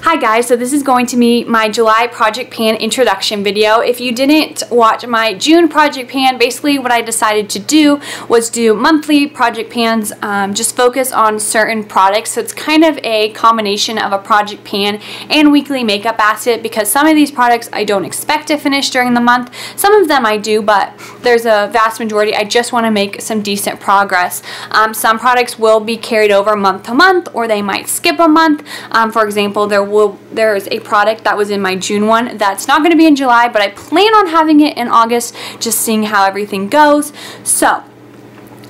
Hi guys, so this is going to be my July project pan introduction video. If you didn't watch my June project pan, basically what I decided to do was do monthly project pans, just focus on certain products. So it's kind of a combination of a project pan and weekly makeup basket because some of these products I don't expect to finish during the month. Some of them I do, but there's a vast majority I just want to make some decent progress. Some products will be carried over month to month, or they might skip a month. For example, there's a product that was in my June one that's not going to be in July, but I plan on having it in August, just seeing how everything goes. So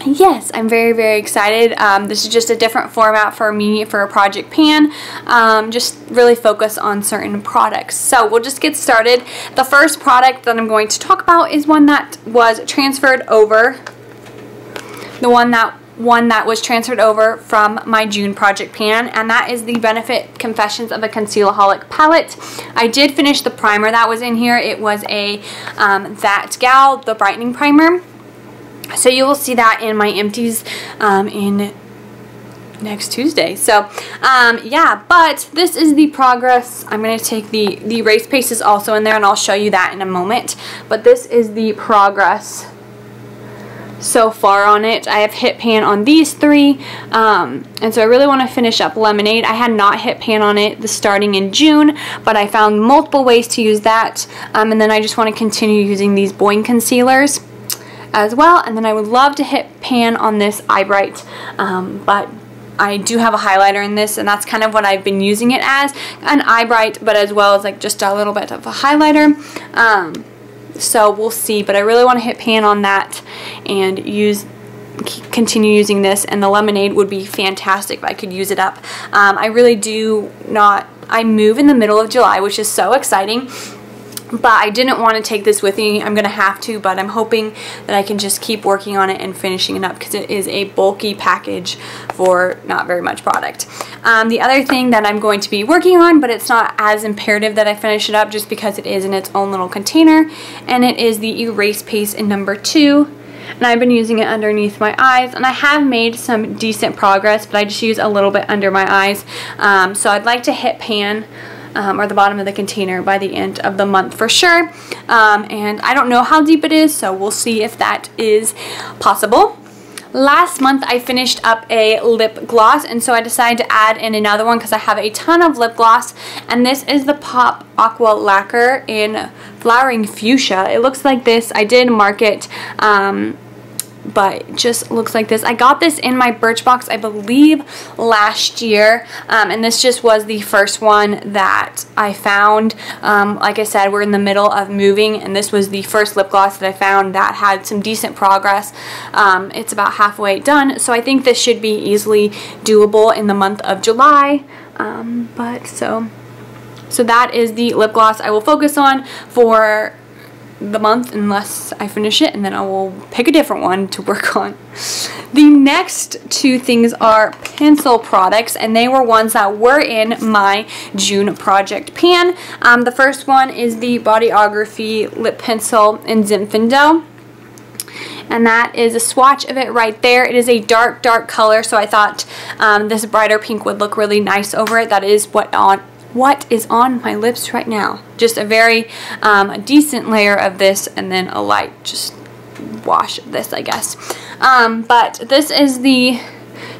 yes, I'm very excited. This is just a different format for me for a project pan. Just really focus on certain products. So we'll just get started. The first product that I'm going to talk about is one that was transferred over. The one that was transferred over from my June project pan, and that is the Benefit Confessions of a Concealaholic palette. I did finish the primer that was in here. It was a That Gal, the brightening primer. So you will see that in my empties in next Tuesday. So yeah, but this is the progress. I'm going to take the erase paste is also in there, and I'll show you that in a moment. But this is the progress so far on it. I have hit pan on these three, and so I really want to finish up Lemonade. I had not hit pan on it starting in June, but I found multiple ways to use that, and then I just want to continue using these Boing concealers as well, and then I would love to hit pan on this Eye Bright, but I do have a highlighter in this, and that's kind of what I've been using it as, an Eye Bright, but as well as like just a little bit of a highlighter. So we'll see, but I really want to hit pan on that and continue using this, and the Lemonade would be fantastic if I could use it up. I really do not, I move in the middle of July, which is so exciting, but I didn't want to take this with me. I'm going to have to, but I'm hoping that I can just keep working on it and finishing it up because it is a bulky package for not very much product. The other thing that I'm going to be working on, but it's not as imperative that I finish it up just because it is in its own little container, and it is the erase paste in number 2. And I've been using it underneath my eyes, and I have made some decent progress, but I just use a little bit under my eyes. So I'd like to hit pan or the bottom of the container by the end of the month for sure. And I don't know how deep it is, so we'll see if that is possible. Last month I finished up a lip gloss, and so I decided to add in another one because I have a ton of lip gloss, and this is the Pop Aqua Lacquer in Flowering Fuchsia. It looks like this. I did mark it, but it just looks like this. I got this in my Birchbox, I believe, last year, and this just was the first one that I found. Like I said, we're in the middle of moving, and this was the first lip gloss that I found that had some decent progress. It's about halfway done, so I think this should be easily doable in the month of July. So that is the lip gloss I will focus on for the month unless I finish it, and then I will pick a different one to work on. The next two things are pencil products, and they were ones that were in my June project pan. The first one is the Bodyography lip pencil in Zinfandel, and that is a swatch of it right there. It is a dark color, so I thought this brighter pink would look really nice over it. That is what is on my lips right now. Just a very decent layer of this, and then a light just wash of this, I guess. But this is the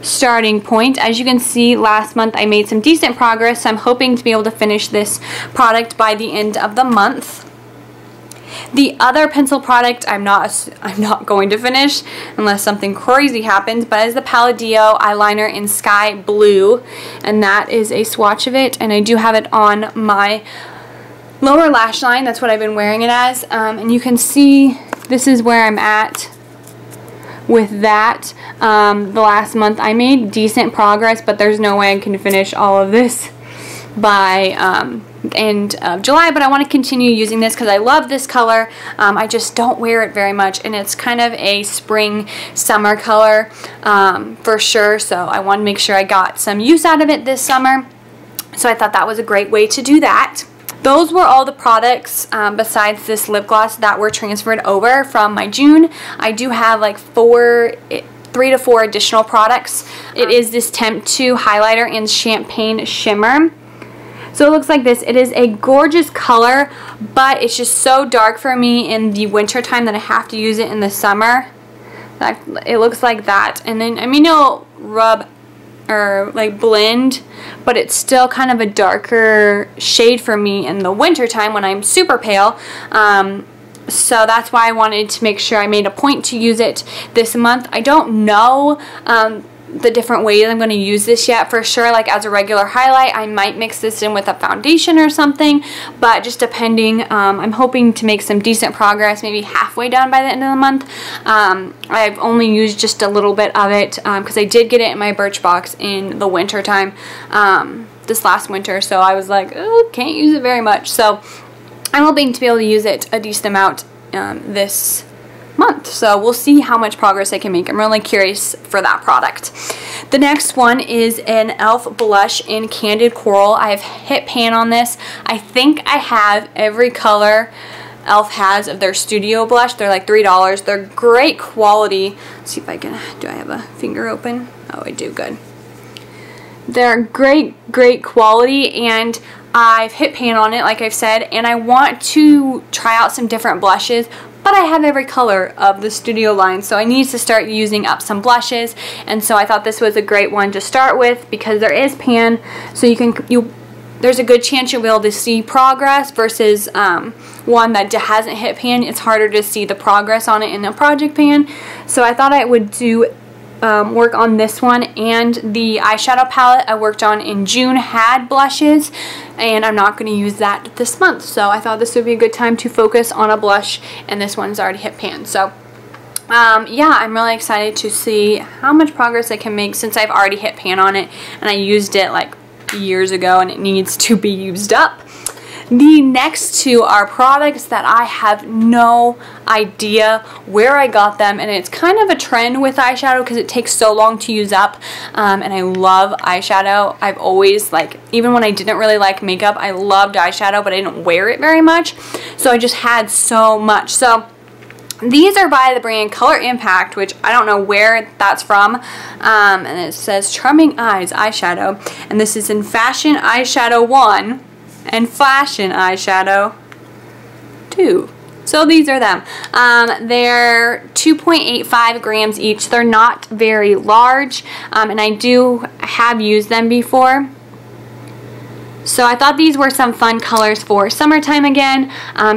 starting point. As you can see, last month I made some decent progress, so I'm hoping to be able to finish this product by the end of the month. The other pencil product I'm not going to finish unless something crazy happens, but is the Palladio eyeliner in Sky Blue, and that is a swatch of it, and I do have it on my lower lash line. That's what I've been wearing it as, and you can see this is where I'm at with that. The last month I made decent progress, but there's no way I can finish all of this by end of July, but I want to continue using this because I love this color. I just don't wear it very much, and it's kind of a spring summer color for sure, so I want to make sure I got some use out of it this summer, so I thought that was a great way to do that. Those were all the products besides this lip gloss that were transferred over from my June. I do have like 3 to 4 additional products. It is this Temp 2 highlighter in Champagne Shimmer. So it looks like this. It is a gorgeous color, but it's just so dark for me in the winter time that I have to use it in the summer. It looks like that. And then, I mean, it'll rub or like blend, but it's still kind of a darker shade for me in the winter time when I'm super pale. So that's why I wanted to make sure I made a point to use it this month. I don't know the different ways I'm going to use this yet for sure. Like as a regular highlight, I might mix this in with a foundation or something, but just depending. I'm hoping to make some decent progress, maybe halfway done by the end of the month. I've only used just a little bit of it because I did get it in my Birchbox in the winter time this last winter, so I was like, oh, can't use it very much. So I'm hoping to be able to use it a decent amount this month, so we'll see how much progress I can make. I'm really curious for that product. The next one is an e.l.f. blush in Candid Coral. I have hit pan on this. I think I have every color e.l.f. has of their studio blush. They're like $3. They're great quality. Let's see if I can, do I have a finger open? Oh, I do, good. They're great quality, and I've hit pan on it, like I've said, and I want to try out some different blushes, but I have every color of the studio line, so I need to start using up some blushes, and so I thought this was a great one to start with because there is pan, so there's a good chance you'll be able to see progress versus one that hasn't hit pan. It's harder to see the progress on it in a project pan, so I thought I would do work on this one. And the eyeshadow palette I worked on in June had blushes, and I'm not going to use that this month, so I thought this would be a good time to focus on a blush, and this one's already hit pan. So yeah, I'm really excited to see how much progress I can make since I've already hit pan on it, and I used it like years ago and it needs to be used up. The next two are products that I have no idea where I got them, and it's kind of a trend with eyeshadow because it takes so long to use up, and I love eyeshadow. I've always, like, even when I didn't really like makeup, I loved eyeshadow, but I didn't wear it very much, so I just had so much. So these are by the brand Color Impact, which I don't know where that's from, and it says Charming Eyes eyeshadow, and this is in Fashion Eyeshadow 1 and Fashion Eyeshadow 2. So these are them. They're 2.85 grams each. They're not very large, and I have used them before. So I thought these were some fun colors for summertime again,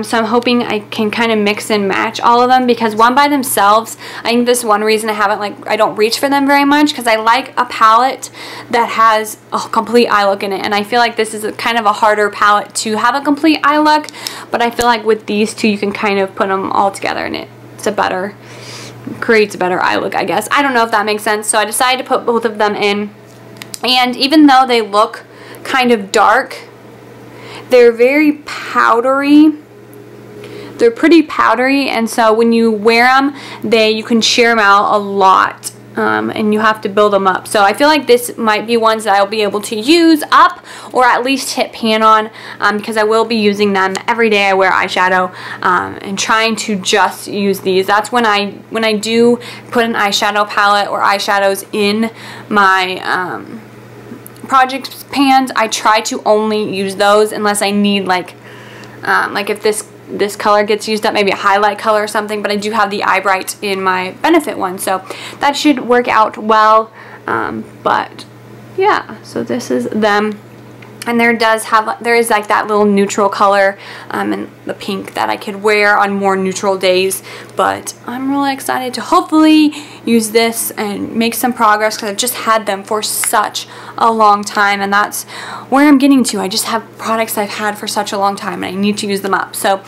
so I'm hoping I can kind of mix and match all of them, because one by themselves, I think this is one reason I don't reach for them very much, because I like a palette that has a complete eye look in it, and I feel like this is kind of a harder palette to have a complete eye look, but I feel like with these two you can kind of put them all together and creates a better eye look, I guess. I don't know if that makes sense, so I decided to put both of them in, and even though they look kind of dark, they're very powdery. They're pretty powdery, and so when you wear them, you can sheer them out a lot, and you have to build them up. So I feel like this might be ones that I'll be able to use up, or at least hit pan on, because I will be using them every day I wear eyeshadow, and trying to just use these. That's when I do put an eyeshadow palette or eyeshadows in my project pans, I try to only use those unless I need like if this color gets used up, maybe a highlight color or something, but I do have the Eye Bright in my Benefit one, so that should work out well. But yeah, so this is them. And there is like that little neutral color and the pink that I could wear on more neutral days, but I'm really excited to hopefully use this and make some progress, because I've just had them for such a long time, and that's where I'm getting to. I just have products I've had for such a long time and I need to use them up. So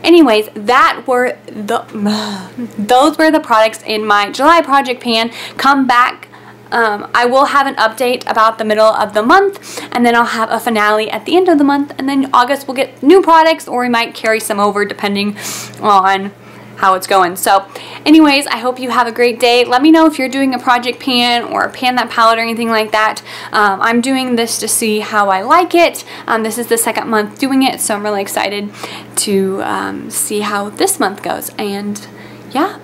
anyways, those were the products in my July project pan. Come back. I will have an update about the middle of the month, and then I'll have a finale at the end of the month, and then August we'll get new products, or we might carry some over depending on how it's going. So anyways, I hope you have a great day. Let me know if you're doing a project pan or a pan that palette or anything like that. I'm doing this to see how I like it. This is the second month doing it, so I'm really excited to see how this month goes. And yeah,